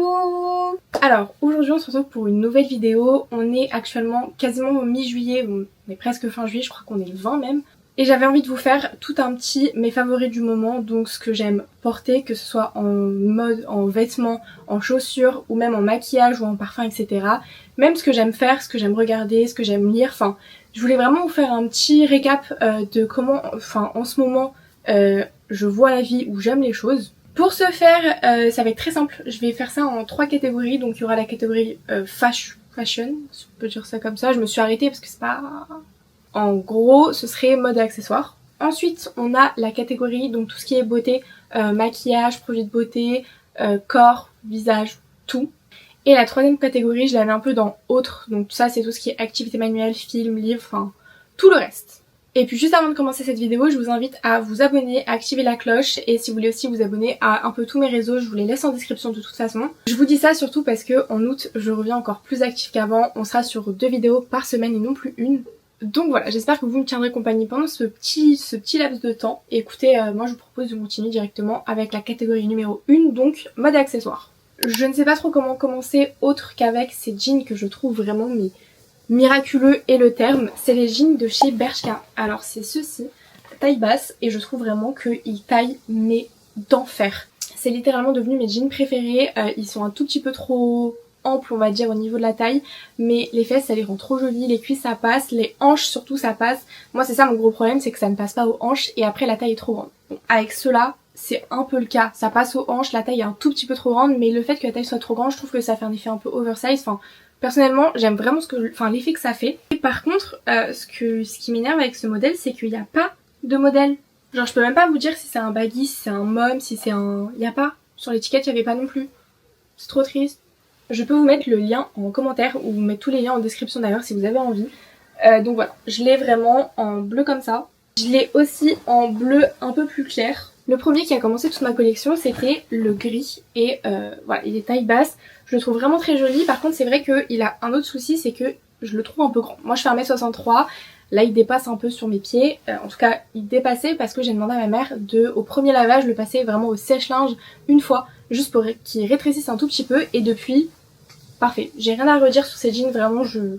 Coucou! Alors aujourd'hui on se retrouve pour une nouvelle vidéo. On est actuellement quasiment au mi-juillet, bon, on est presque fin juillet, je crois qu'on est le 20 même. Et j'avais envie de vous faire tout un petit mes favoris du moment, donc ce que j'aime porter, que ce soit en mode, en vêtements, en chaussures ou même en maquillage ou en parfum, etc. Même ce que j'aime faire, ce que j'aime regarder, ce que j'aime lire, enfin je voulais vraiment vous faire un petit récap de comment, enfin en ce moment je vois la vie, où j'aime les choses. Pour ce faire, ça va être très simple, je vais faire ça en 3 catégories, donc il y aura la catégorie fashion, si on peut dire ça comme ça, je me suis arrêtée parce que c'est pas... En gros, ce serait mode et accessoires. Ensuite, on a la catégorie, donc tout ce qui est beauté, maquillage, produits de beauté, corps, visage, tout. Et la troisième catégorie, je la mets un peu dans autres, donc ça c'est tout ce qui est activité manuelle, film, livre, enfin tout le reste. Et puis juste avant de commencer cette vidéo, je vous invite à vous abonner, à activer la cloche et si vous voulez aussi vous abonner à un peu tous mes réseaux, je vous les laisse en description de toute façon. Je vous dis ça surtout parce que en août, je reviens encore plus active qu'avant, on sera sur 2 vidéos par semaine et non plus une. Donc voilà, j'espère que vous me tiendrez compagnie pendant ce petit laps de temps. Et écoutez, moi je vous propose de continuer directement avec la catégorie numéro 1, donc mode et accessoires. Je ne sais pas trop comment commencer autre qu'avec ces jeans que je trouve vraiment miraculeux est le terme, c'est les jeans de chez Bershka. Alors c'est ceux-ci, taille basse, et je trouve vraiment qu'ils taillent mais d'enfer. C'est littéralement devenu mes jeans préférés, ils sont un tout petit peu trop amples on va dire au niveau de la taille, mais les fesses ça les rend trop jolies, les cuisses ça passe, les hanches surtout ça passe. Moi c'est ça mon gros problème, c'est que ça ne passe pas aux hanches et après la taille est trop grande. Bon, avec ceux-là, c'est un peu le cas, ça passe aux hanches, la taille est un tout petit peu trop grande, mais le fait que la taille soit trop grande, je trouve que ça fait un effet un peu oversize, enfin... Personnellement, j'aime vraiment l'effet que ça fait. Et par contre, ce qui m'énerve avec ce modèle, c'est qu'il n'y a pas de modèle. Genre, je peux même pas vous dire si c'est un baggy, si c'est un mom, si c'est un... Il n'y a pas. Sur l'étiquette, il n'y avait pas non plus. C'est trop triste. Je peux vous mettre le lien en commentaire ou vous mettre tous les liens en description d'ailleurs si vous avez envie. Donc voilà, je l'ai vraiment en bleu comme ça. Je l'ai aussi en bleu un peu plus clair. Le premier qui a commencé toute ma collection, c'était le gris. Et voilà, il est taille basse. Je le trouve vraiment très joli. Par contre, c'est vrai qu'il a un autre souci, c'est que je le trouve un peu grand. Moi, je fais 1m63. Là, il dépasse un peu sur mes pieds. En tout cas, il dépassait parce que j'ai demandé à ma mère au premier lavage, le passer vraiment au sèche-linge une fois. Juste pour qu'il rétrécisse un tout petit peu. Et depuis, parfait. J'ai rien à redire sur ces jeans. Vraiment, je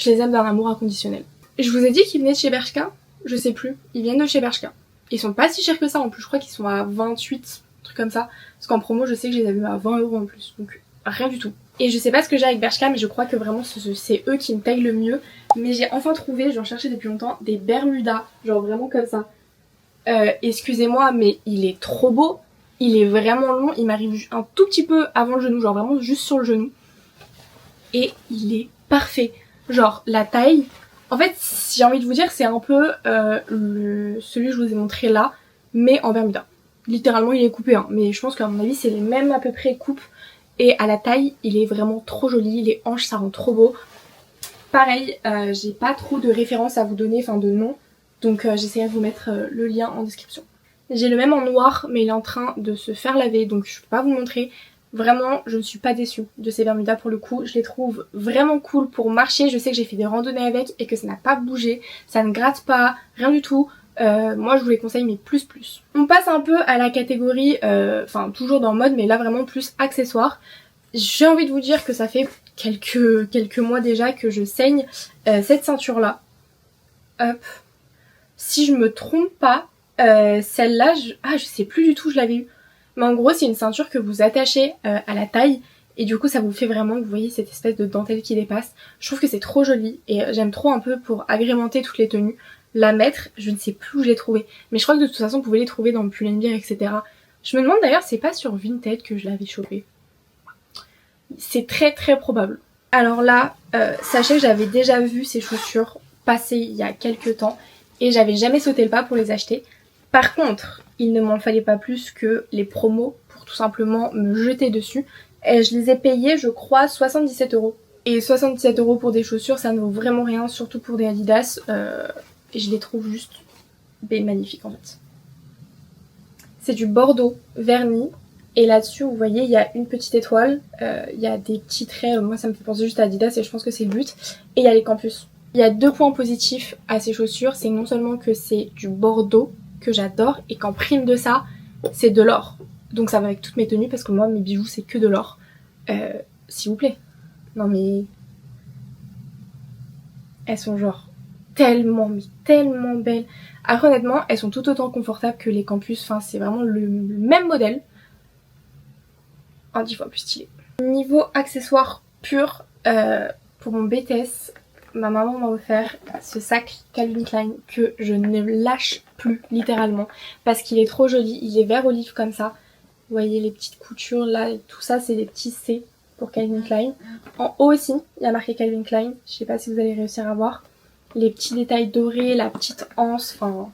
les aime d'un amour inconditionnel. Je vous ai dit qu'ils venaient de chez Bershka? Je sais plus. Ils viennent de chez Bershka. Ils sont pas si chers que ça en plus. Je crois qu'ils sont à 28, un truc comme ça. Parce qu'en promo, je sais que je les avais à 20 € en plus. Donc... rien du tout. Et je sais pas ce que j'ai avec Bershka, mais je crois que vraiment c'est eux qui me taillent le mieux. Mais j'ai enfin trouvé, j'en cherchais depuis longtemps, des Bermudas, genre vraiment comme ça. Excusez-moi, mais il est trop beau. Il est vraiment long, il m'arrive un tout petit peu avant le genou, genre vraiment juste sur le genou. Et il est parfait. Genre la taille, en fait j'ai envie de vous dire c'est un peu celui que je vous ai montré là, mais en Bermuda. Littéralement il est coupé, hein, mais je pense qu'à mon avis c'est les mêmes à peu près coupes. Et à la taille, il est vraiment trop joli, les hanches ça rend trop beau. Pareil, j'ai pas trop de références à vous donner, enfin de nom, donc j'essaierai de vous mettre le lien en description. J'ai le même en noir, mais il est en train de se faire laver, donc je peux pas vous montrer. Vraiment, je ne suis pas déçue de ces Bermudas pour le coup, je les trouve vraiment cool pour marcher. Je sais que j'ai fait des randonnées avec et que ça n'a pas bougé, ça ne gratte pas, rien du tout. Moi je vous les conseille mais plus. On passe un peu à la catégorie, enfin toujours dans mode mais là vraiment plus accessoires. J'ai envie de vous dire que ça fait quelques mois déjà que je saigne cette ceinture là. Hop. Si je me trompe pas, celle-là, je sais plus du tout, je l'avais eu. Mais en gros c'est une ceinture que vous attachez à la taille. Et du coup ça vous fait vraiment, vous voyez cette espèce de dentelle qui dépasse. Je trouve que c'est trop joli et j'aime trop un peu pour agrémenter toutes les tenues. La mettre, je ne sais plus où je l'ai trouvée. Mais je crois que de toute façon vous pouvez les trouver dans le Pull&Bear, etc. Je me demande d'ailleurs c'est pas sur Vinted que je l'avais chopé. C'est très probable. Alors là, sachez que j'avais déjà vu ces chaussures passer il y a quelques temps. Et j'avais jamais sauté le pas pour les acheter. Par contre, il ne m'en fallait pas plus que les promos pour tout simplement me jeter dessus. Et je les ai payés je crois 77 €. Et 77 € pour des chaussures ça ne vaut vraiment rien, surtout pour des Adidas. Et je les trouve juste magnifiques en fait. C'est du bordeaux verni. Et là-dessus, vous voyez, il y a une petite étoile. Il y a des petits traits. Moi, ça me fait penser juste à Adidas et je pense que c'est le but. Et il y a les campus. Il y a 2 points positifs à ces chaussures. C'est non seulement que c'est du bordeaux, que j'adore, et qu'en prime de ça, c'est de l'or. Donc ça va avec toutes mes tenues parce que moi, mes bijoux, c'est que de l'or. s'il vous plaît. Non mais... Elles sont genre tellement, mais tellement belles. Après honnêtement, elles sont tout autant confortables que les campus. Enfin, c'est vraiment le même modèle. Un 10 fois plus stylé. Niveau accessoires purs, pour mon BTS, ma maman m'a offert ce sac Calvin Klein que je ne lâche plus littéralement parce qu'il est trop joli. Il est vert olive comme ça. Vous voyez les petites coutures là, et tout ça c'est des petits C pour Calvin Klein. En haut aussi, il y a marqué Calvin Klein. Je sais pas si vous allez réussir à voir. Les petits détails dorés, la petite anse, enfin...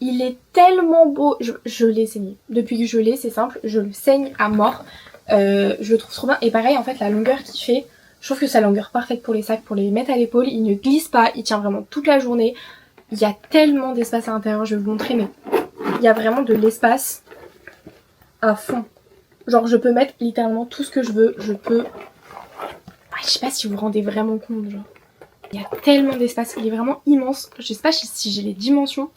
Il est tellement beau. Je l'ai saigné. Depuis que je l'ai, c'est simple, je le saigne à mort. Je le trouve trop bien. Et pareil, en fait, la longueur qu'il fait, je trouve que c'est la longueur parfaite pour les sacs, pour les mettre à l'épaule. Il ne glisse pas, il tient vraiment toute la journée. Il y a tellement d'espace à l'intérieur, je vais vous montrer, mais il y a vraiment de l'espace à fond. Genre, je peux mettre littéralement tout ce que je veux. Je peux... je sais pas si vous vous rendez vraiment compte, genre. Il y a tellement d'espace, il est vraiment immense. Je sais pas si j'ai les dimensions.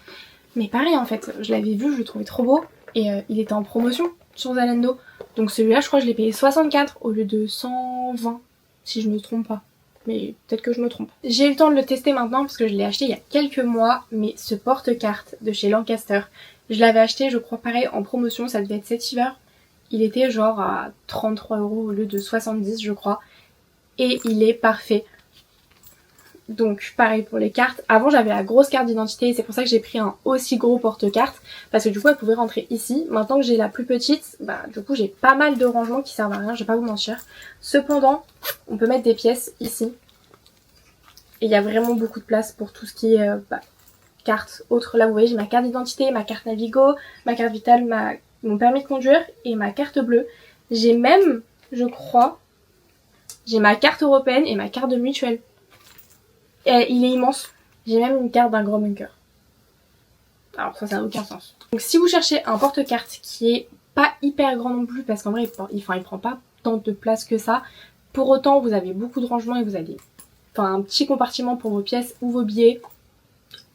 Mais pareil en fait, je l'avais vu, je le trouvais trop beau. Et il était en promotion sur Zalando. Donc celui-là, je crois que je l'ai payé 64 au lieu de 120, si je me trompe pas. Mais peut-être que je me trompe. J'ai eu le temps de le tester maintenant parce que je l'ai acheté il y a quelques mois. Mais ce porte-carte de chez Lancaster, je l'avais acheté, je crois pareil, en promotion. Ça devait être cet hiver. Il était genre à 33 € au lieu de 70 je crois. Et il est parfait. Donc pareil pour les cartes. Avant j'avais la grosse carte d'identité, c'est pour ça que j'ai pris un aussi gros porte-carte. Parce que du coup elle pouvait rentrer ici. Maintenant que j'ai la plus petite, bah du coup j'ai pas mal de rangements qui servent à rien, je vais pas vous mentir. Cependant, on peut mettre des pièces ici. Et il y a vraiment beaucoup de place pour tout ce qui est cartes autres. Là vous voyez j'ai ma carte d'identité, ma carte Navigo, ma carte vitale, mon permis de conduire et ma carte bleue. J'ai même, je crois, j'ai ma carte européenne et ma carte de mutuelle. Et il est immense. J'ai même une carte d'un grand bunker. Alors ça n'a aucun sens. Donc si vous cherchez un porte-carte qui est pas hyper grand non plus, parce qu'en vrai il prend pas tant de place que ça. Pour autant vous avez beaucoup de rangements et vous avez un petit compartiment pour vos pièces ou vos billets.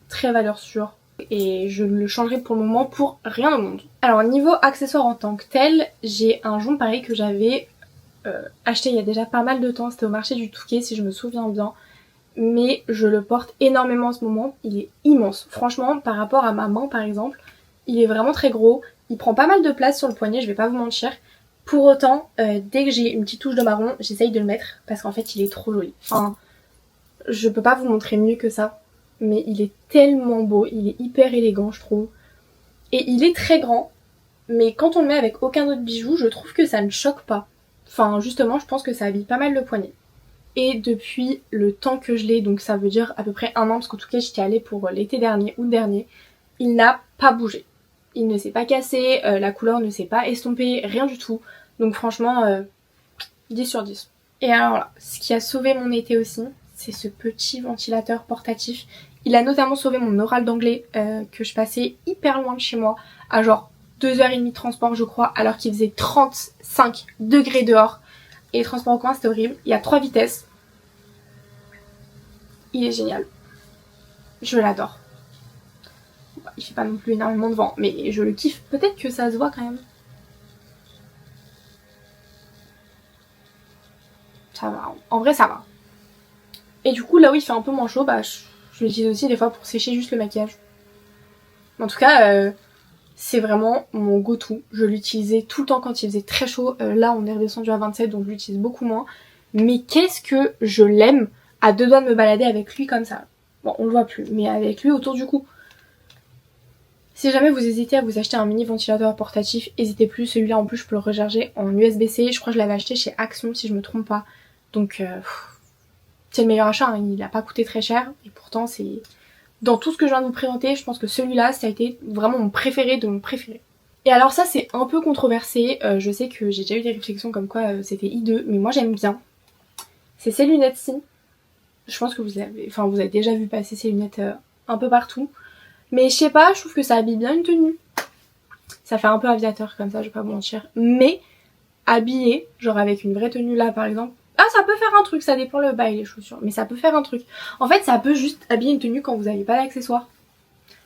Très valeur sûre. Et je le changerai pour le moment pour rien au monde. Alors niveau accessoires en tant que tel, j'ai un jonc pareil que j'avais acheté il y a déjà pas mal de temps. C'était au marché du Touquet si je me souviens bien. Mais je le porte énormément en ce moment, il est immense. Franchement, par rapport à ma main par exemple, il est vraiment très gros, il prend pas mal de place sur le poignet, je vais pas vous mentir. Pour autant, dès que j'ai une petite touche de marron, j'essaye de le mettre parce qu'en fait il est trop joli. Enfin, je peux pas vous montrer mieux que ça, mais il est tellement beau, il est hyper élégant je trouve. Et il est très grand, mais quand on le met avec aucun autre bijou, je trouve que ça ne choque pas. Enfin justement, je pense que ça habille pas mal le poignet. Et depuis le temps que je l'ai, donc ça veut dire à peu près 1 an, parce qu'en tout cas j'étais allée pour l'été dernier, août dernier, il n'a pas bougé. Il ne s'est pas cassé, la couleur ne s'est pas estompée, rien du tout. Donc franchement, 10 sur 10. Et alors là, ce qui a sauvé mon été aussi, c'est ce petit ventilateur portatif. Il a notamment sauvé mon oral d'anglais, que je passais hyper loin de chez moi, à genre 2h30 de transport je crois, alors qu'il faisait 35 degrés dehors. Et les transports en commun c'était horrible. Il y a 3 vitesses. Il est génial. Je l'adore. Il fait pas non plus énormément de vent, mais je le kiffe. Peut-être que ça se voit quand même. Ça va. En vrai ça va. Et du coup là où il fait un peu moins chaud, je l'utilise aussi des fois pour sécher juste le maquillage. En tout cas, c'est vraiment mon go-to. Je l'utilisais tout le temps quand il faisait très chaud. Là on est redescendu à 27 donc je l'utilise beaucoup moins. Mais qu'est-ce que je l'aime, à 2 doigts de me balader avec lui comme ça. Bon on le voit plus, mais avec lui autour du cou. Si jamais vous hésitez à vous acheter un mini ventilateur portatif, n'hésitez plus. Celui-là en plus je peux le recharger en USB-C. Je crois que je l'avais acheté chez Action si je me trompe pas. Donc c'est le meilleur achat, hein. Il n'a pas coûté très cher. Et pourtant c'est... Dans tout ce que je viens de vous présenter, je pense que celui-là ça a été vraiment mon préféré de mon préféré. Et alors ça c'est un peu controversé. Je sais que j'ai déjà eu des réflexions comme quoi c'était hideux. Mais moi j'aime bien. C'est ces lunettes-ci. Je pense que vous avez déjà vu passer ces lunettes un peu partout. Mais je sais pas, je trouve que ça habille bien une tenue. Ça fait un peu aviateur comme ça, je vais pas vous mentir. Mais habillé, genre avec une vraie tenue là par exemple, ça peut faire un truc, ça dépend le bail les chaussures. Mais ça peut faire un truc. En fait ça peut juste habiller une tenue quand vous n'avez pas d'accessoires.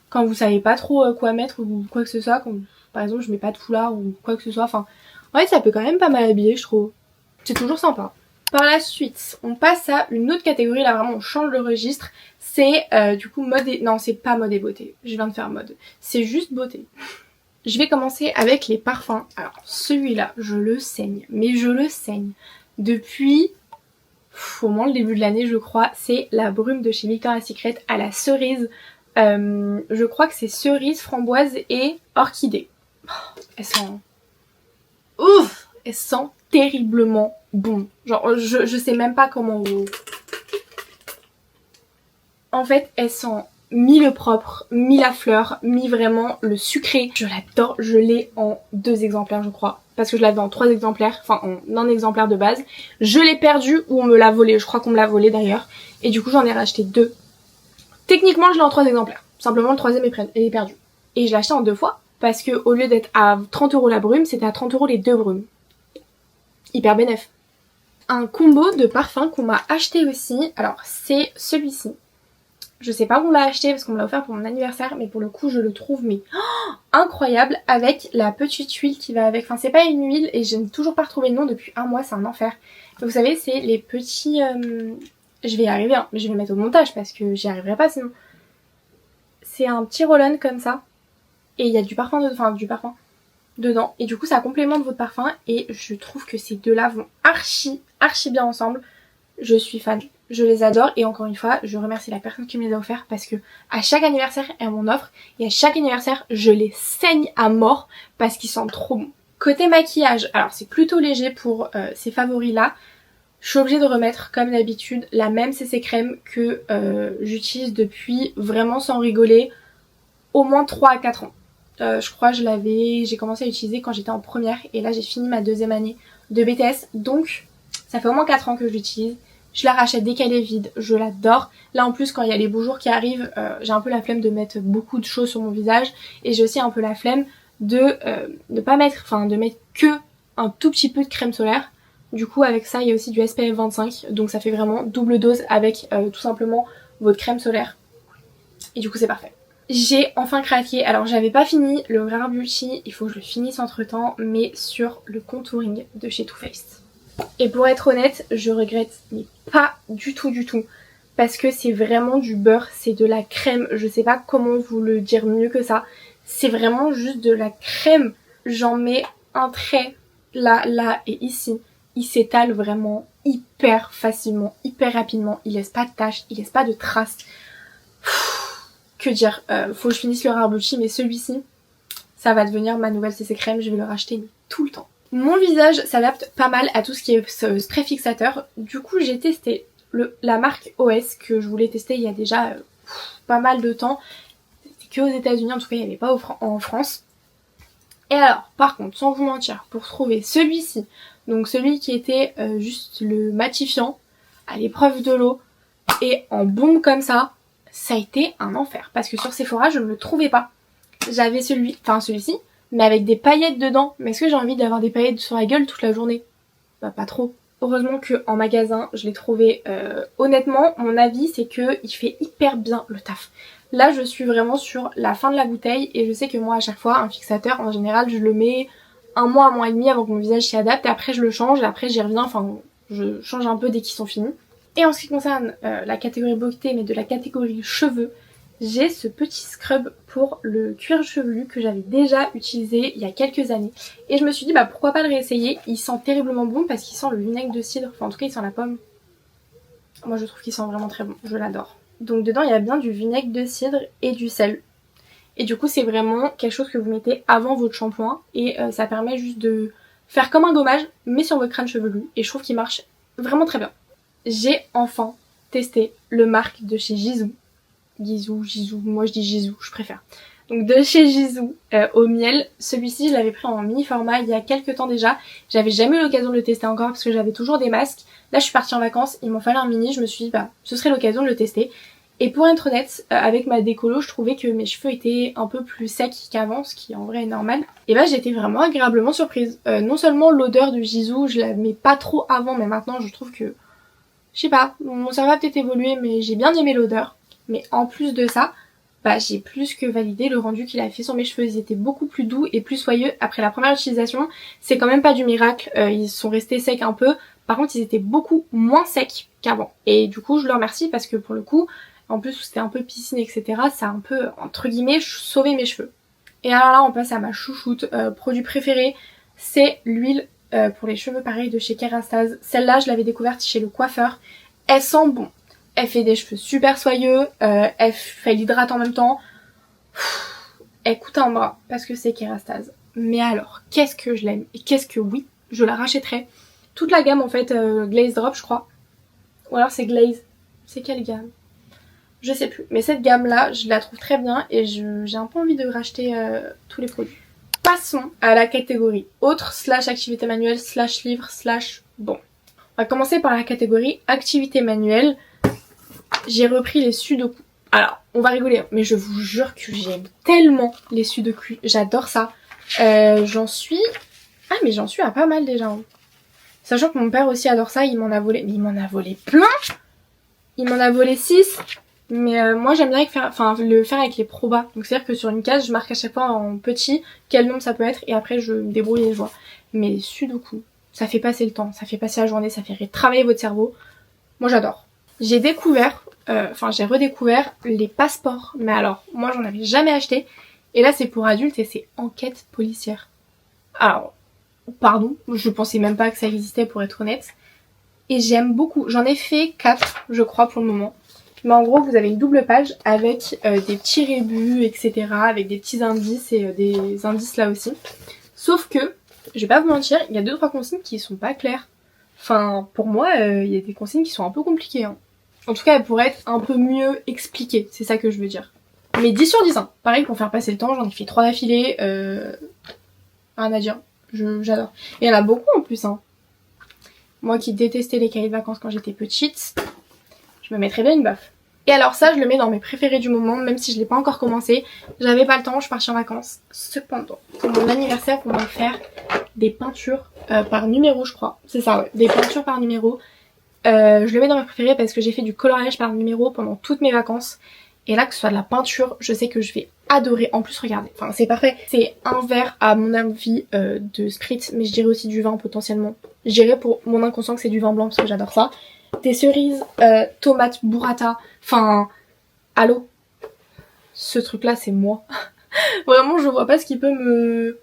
Quand vous savez pas trop quoi mettre ou quoi que ce soit. Quand, par exemple je mets pas de foulard ou quoi que ce soit. Enfin En fait ça peut quand même pas mal habiller je trouve. C'est toujours sympa. Par la suite, on passe à une autre catégorie, là vraiment on change le registre. C'est du coup mode et... Non, c'est pas mode et beauté, je viens de faire mode. C'est juste beauté. Je vais commencer avec les parfums. Alors celui-là, je le saigne, mais je le saigne. Depuis au moins le début de l'année je crois, c'est la brume de chez Victoria's Secret à la cerise. Je crois que c'est cerise, framboise et orchidée. Oh, elles sont... Ouf! Elles sentent terriblement bon. Genre je sais même pas comment vous... En fait elles sentent le propre, la fleur, vraiment le sucré. Je l'adore, je l'ai en 2 exemplaires je crois. Parce que je l'avais en 3 exemplaires, enfin en un exemplaire de base. Je l'ai perdu ou on me l'a volé, je crois qu'on me l'a volé d'ailleurs. Et du coup j'en ai racheté 2. Techniquement je l'ai en 3 exemplaires. Simplement le 3e est perdu. Et je l'ai acheté en 2 fois. Parce que au lieu d'être à 30 € la brume, c'était à 30 € les 2 brumes. Hyper bénef. Un combo de parfums qu'on m'a acheté aussi. Alors c'est celui-ci. Je sais pas où on l'a acheté parce qu'on me l'a offert pour mon anniversaire, mais pour le coup je le trouve incroyable avec la petite huile qui va avec. Enfin c'est pas une huile et je n'ai toujours pas retrouvé le nom depuis 1 mois, c'est un enfer. Mais vous savez c'est les petits... Je vais y arriver hein, mais je vais le mettre au montage parce que j'y arriverai pas sinon. C'est un petit roll-on comme ça et il y a du parfum dedans et du coup ça complémente votre parfum et je trouve que ces deux là vont archi bien ensemble. Je suis fan, je les adore et encore une fois je remercie la personne qui me les a offerts parce que à chaque anniversaire elle m'en offre et à chaque anniversaire je les saigne à mort parce qu'ils sentent trop bons. Côté maquillage, alors c'est plutôt léger pour ces favoris là. Je suis obligée de remettre comme d'habitude la même CC crème que j'utilise depuis vraiment sans rigoler au moins 3 à 4 ans. Je crois que j'ai commencé à l'utiliser quand j'étais en première et là j'ai fini ma 2e année de BTS donc ça fait au moins 4 ans que je l'utilise. Je la rachète dès qu'elle est vide, je l'adore. Là en plus quand il y a les beaux jours qui arrivent, j'ai un peu la flemme de mettre beaucoup de choses sur mon visage et j'ai aussi un peu la flemme de pas mettre, enfin de mettre que un tout petit peu de crème solaire. Du coup avec ça il y a aussi du SPF 25 donc ça fait vraiment double dose avec tout simplement votre crème solaire. Et du coup c'est parfait. J'ai enfin craqué, alors j'avais pas fini le Rare Beauty, il faut que je le finisse entre temps, mais sur le contouring de chez Too Faced. Et pour être honnête, je regrette mais pas du tout parce que c'est vraiment du beurre, c'est de la crème, je sais pas comment vous le dire mieux que ça. C'est vraiment juste de la crème. J'en mets un trait là et ici. Il s'étale vraiment hyper facilement, hyper rapidement. Il laisse pas de taches, il laisse pas de traces. Que dire, faut que je finisse le Rare Beauty mais celui-ci, ça va devenir ma nouvelle CC crème, je vais le racheter tout le temps. Mon visage s'adapte pas mal à tout ce qui est spray fixateur. Du coup j'ai testé la marque OS que je voulais tester il y a déjà pas mal de temps. C'était que aux États-Unis, en tout cas il n'y avait pas en France. Et alors par contre sans vous mentir, pour trouver celui-ci, donc celui qui était juste le matifiant à l'épreuve de l'eau et en bombe comme ça a été un enfer. Parce que sur Sephora je ne le trouvais pas. J'avais celui-ci mais avec des paillettes dedans. Mais est-ce que j'ai envie d'avoir des paillettes sur la gueule toute la journée? Bah pas trop. Heureusement qu'en magasin je l'ai trouvé. Honnêtement mon avis c'est que il fait hyper bien le taf. Là je suis vraiment sur la fin de la bouteille et je sais que moi à chaque fois un fixateur en général je le mets 1 mois, 1 mois et demi avant que mon visage s'y adapte et après je le change et après j'y reviens, enfin je change un peu dès qu'ils sont finis. Et en ce qui concerne la catégorie beauté mais de la catégorie cheveux, j'ai ce petit scrub pour le cuir chevelu que j'avais déjà utilisé il y a quelques années. Et je me suis dit bah pourquoi pas le réessayer, il sent terriblement bon parce qu'il sent le vinaigre de cidre, enfin en tout cas il sent la pomme. Moi je trouve qu'il sent vraiment très bon, je l'adore. Donc dedans il y a bien du vinaigre de cidre et du sel. Et du coup c'est vraiment quelque chose que vous mettez avant votre shampoing et ça permet juste de faire comme un gommage mais sur votre crâne chevelu et je trouve qu'il marche vraiment très bien. J'ai enfin testé le marque de chez Gisou. Gisou, moi je dis Gisou, je préfère. Donc de chez Gisou au miel, celui-ci je l'avais pris en mini format il y a quelques temps déjà. J'avais jamais eu l'occasion de le tester encore parce que j'avais toujours des masques. Là je suis partie en vacances, il m'en fallait un mini, je me suis dit bah ce serait l'occasion de le tester. Et pour être honnête, avec ma décolo, je trouvais que mes cheveux étaient un peu plus secs qu'avant, ce qui en vrai est normal. Et bah j'ai été vraiment agréablement surprise. Non seulement l'odeur du Gisou, je l'aimais pas trop avant, mais maintenant je trouve que... Je sais pas, ça va peut-être évoluer, mais j'ai bien aimé l'odeur. Mais en plus de ça, bah j'ai plus que validé le rendu qu'il a fait sur mes cheveux. Ils étaient beaucoup plus doux et plus soyeux après la première utilisation. C'est quand même pas du miracle, ils sont restés secs un peu. Par contre, ils étaient beaucoup moins secs qu'avant. Et du coup, je leur remercie parce que pour le coup, en plus c'était un peu piscine, etc., ça a un peu, entre guillemets, sauvé mes cheveux. Et alors là, on passe à ma chouchoute, produit préféré, c'est l'huile pour les cheveux pareil de chez Kerastase. Celle-là, je l'avais découverte chez le coiffeur. Elle sent bon. Elle fait des cheveux super soyeux, elle l'hydrate en même temps. Elle coûte un bras parce que c'est Kerastase. Mais alors, qu'est-ce que je l'aime et qu'est-ce que oui, je la rachèterais. Toute la gamme en fait, Glaze Drop je crois. Ou alors c'est Glaze. C'est quelle gamme? Je sais plus. Mais cette gamme là, je la trouve très bien et j'ai un peu envie de racheter tous les produits. Passons à la catégorie autre / activité manuelle / livre / bon. On va commencer par la catégorie activité manuelle. J'ai repris les sudoku. Alors, on va rigoler, mais je vous jure que j'aime tellement les sudoku. J'adore ça. J'en suis... Ah, mais j'en suis à pas mal déjà. Hein. Sachant que mon père aussi adore ça, il m'en a volé... Mais il m'en a volé plein. Il m'en a volé 6. Mais moi, j'aime bien le faire avec les probas. Donc, c'est-à-dire que sur une case, je marque à chaque fois en petit quel nombre ça peut être. Et après, je me débrouille et je vois. Mais les sudoku, ça fait passer le temps. Ça fait passer la journée. Ça fait travailler votre cerveau. Moi, j'adore. J'ai découvert... j'ai redécouvert les passeports. Mais alors, moi j'en avais jamais acheté. Et là c'est pour adultes et c'est enquête policière. Alors, pardon, je pensais même pas que ça existait pour être honnête. Et j'aime beaucoup. J'en ai fait 4, je crois, pour le moment. Mais en gros, vous avez une double page avec des petits rébus, etc. Avec des petits indices et des indices là aussi. Sauf que, je vais pas vous mentir, il y a 2-3 consignes qui sont pas claires. Enfin, pour moi, il y a des consignes qui sont un peu compliquées. Hein. En tout cas, elles pourraient être un peu mieux expliquées, c'est ça que je veux dire. Mais 10 sur 10, hein. Pareil, pour faire passer le temps, j'en ai fait 3 d'affilée. Rien à dire, j'adore. Et il y en a beaucoup en plus. Hein. Moi qui détestais les cahiers de vacances quand j'étais petite, je me mettrais bien une baffe. Et alors ça, je le mets dans mes préférés du moment, même si je l'ai pas encore commencé. J'avais pas le temps, je suis partie en vacances. Cependant, pour mon anniversaire, on m'a offert des peintures par numéro, je crois. C'est ça, ouais. Des peintures par numéro. Je le mets dans mes préférés parce que j'ai fait du coloriage par numéro pendant toutes mes vacances. Et là, que ce soit de la peinture, je sais que je vais adorer. En plus, regardez, enfin c'est parfait. C'est un verre à mon avis de spritz, mais je dirais aussi du vin potentiellement. Je dirais pour mon inconscient que c'est du vin blanc parce que j'adore ça. Des cerises, tomates, burrata. Enfin, allô. Ce truc là c'est moi. Vraiment je vois pas ce qui peut me...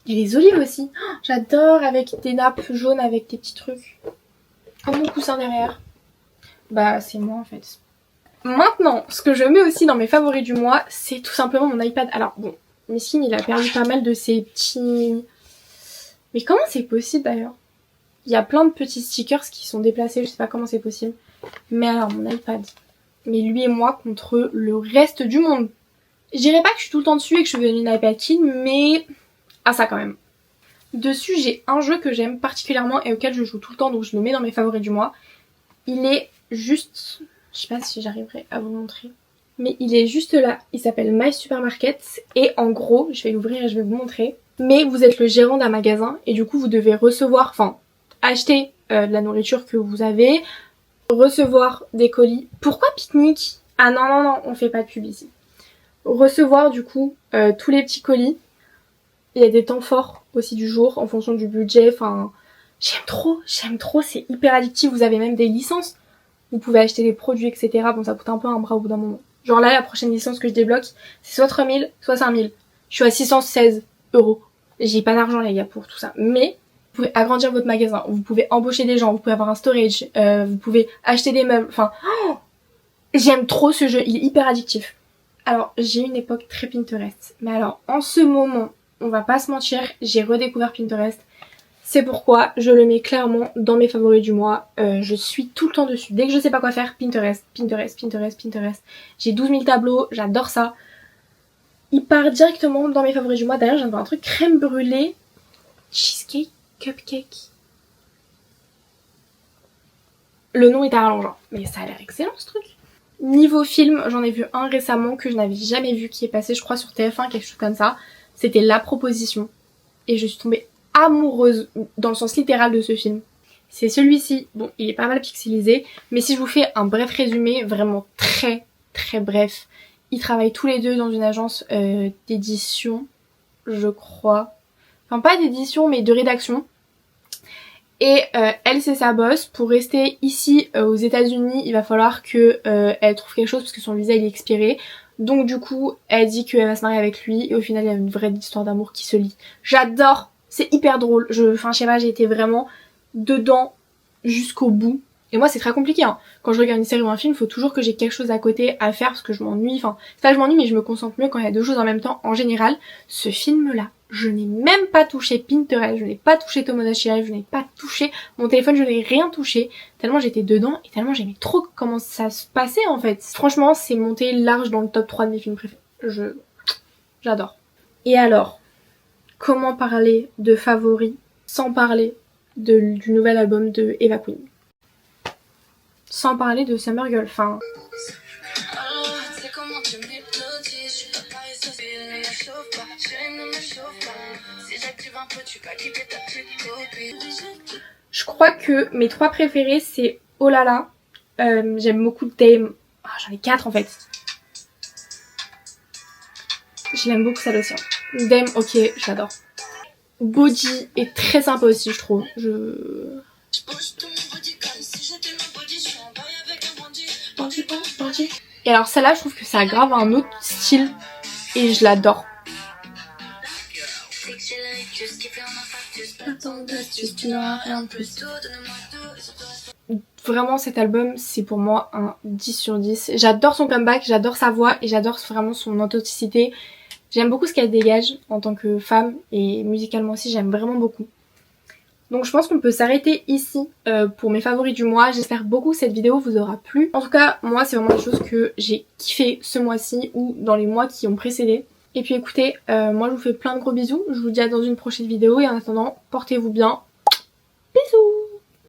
Il y a les olives aussi. Oh, j'adore avec des nappes jaunes avec des petits trucs. Un bon coussin derrière. Bah c'est moi en fait. Maintenant, ce que je mets aussi dans mes favoris du mois, c'est tout simplement mon iPad. Alors bon, Miskin il a perdu pas mal de ses petits... Mais comment c'est possible d'ailleurs? Il y a plein de petits stickers qui sont déplacés, je sais pas comment c'est possible. Mais alors mon iPad, mais lui et moi contre le reste du monde. Je dirais pas que je suis tout le temps dessus et que je suis devenue une iPad kid, mais... Ah ça quand même. Dessus j'ai un jeu que j'aime particulièrement et auquel je joue tout le temps, donc je le mets dans mes favoris du mois. Il est juste... Je sais pas si j'arriverai à vous montrer. Mais il est juste là, il s'appelle My Supermarket et en gros, je vais l'ouvrir et je vais vous montrer. Mais vous êtes le gérant d'un magasin et du coup vous devez recevoir, enfin acheter de la nourriture que vous avez, recevoir des colis. Pourquoi pique-nique? Ah non non non, on fait pas de pub ici. Recevoir du coup tous les petits colis. Il y a des temps forts aussi du jour en fonction du budget, enfin j'aime trop, c'est hyper addictif, vous avez même des licences. Vous pouvez acheter des produits, etc. Bon, ça coûte un peu un bras au bout d'un moment. Genre là, la prochaine licence que je débloque, c'est soit 3000, soit 5000. Je suis à 616 €. J'ai pas d'argent, les gars, pour tout ça. Mais, vous pouvez agrandir votre magasin. Vous pouvez embaucher des gens. Vous pouvez avoir un storage. Vous pouvez acheter des meubles. Enfin, oh, j'aime trop ce jeu. Il est hyper addictif. Alors, j'ai une époque très Pinterest. Mais alors, en ce moment, on va pas se mentir, j'ai redécouvert Pinterest. C'est pourquoi je le mets clairement dans mes favoris du mois. Je suis tout le temps dessus. Dès que je sais pas quoi faire, Pinterest, Pinterest, Pinterest, Pinterest. J'ai 12 000 tableaux, j'adore ça. Il part directement dans mes favoris du mois. D'ailleurs, j'ai un truc crème brûlée, cheesecake, cupcake. Le nom est à rallongeant, mais ça a l'air excellent ce truc. Niveau film, j'en ai vu un récemment que je n'avais jamais vu, qui est passé je crois sur TF1, quelque chose comme ça. C'était La Proposition. Et je suis tombée amoureuse dans le sens littéral de ce film. C'est celui-ci, bon il est pas mal pixelisé, mais si je vous fais un bref résumé, vraiment très très bref, Ils travaillent tous les deux dans une agence d'édition, je crois. Enfin pas d'édition mais de rédaction. Et elle c'est sa boss. Pour rester ici aux États-Unis, il va falloir que elle trouve quelque chose parce que son visa il est expiré. Donc du coup, elle dit qu'elle va se marier avec lui et au final il y a une vraie histoire d'amour qui se lie. J'adore, c'est hyper drôle. Enfin je sais pas, j'ai été vraiment dedans jusqu'au bout. Et moi c'est très compliqué hein. Quand je regarde une série ou un film, il faut toujours que j'ai quelque chose à côté à faire parce que je m'ennuie. Enfin, c'est pas que je m'ennuie mais je me concentre mieux quand il y a deux choses en même temps. En général, ce film là, je n'ai même pas touché Pinterest, je n'ai pas touché Tomodachi Live, je n'ai pas touché mon téléphone, je n'ai rien touché. Tellement j'étais dedans et tellement j'aimais trop comment ça se passait en fait. Franchement, c'est monté large dans le top 3 de mes films préférés. J'adore. Et alors, comment parler de favoris sans parler du nouvel album de Eva Queen? Sans parler de Summer Girl, enfin... Je crois que mes 3 préférés c'est Oh là là, j'aime beaucoup Dame, j'en ai 4 en fait. Je l'aime beaucoup celle aussi. Dame, ok, j'adore. Body est très sympa aussi je trouve. Et alors celle-là je trouve que ça a grave un autre style et je l'adore. Vraiment cet album c'est pour moi un 10 sur 10. J'adore son comeback, j'adore sa voix et j'adore vraiment son authenticité. J'aime beaucoup ce qu'elle dégage en tant que femme et musicalement aussi j'aime vraiment beaucoup. Donc je pense qu'on peut s'arrêter ici pour mes favoris du mois. J'espère beaucoup que cette vidéo vous aura plu. En tout cas, moi c'est vraiment des choses que j'ai kiffé ce mois-ci ou dans les mois qui ont précédé. Et puis écoutez, moi je vous fais plein de gros bisous. Je vous dis à dans une prochaine vidéo et en attendant, portez-vous bien.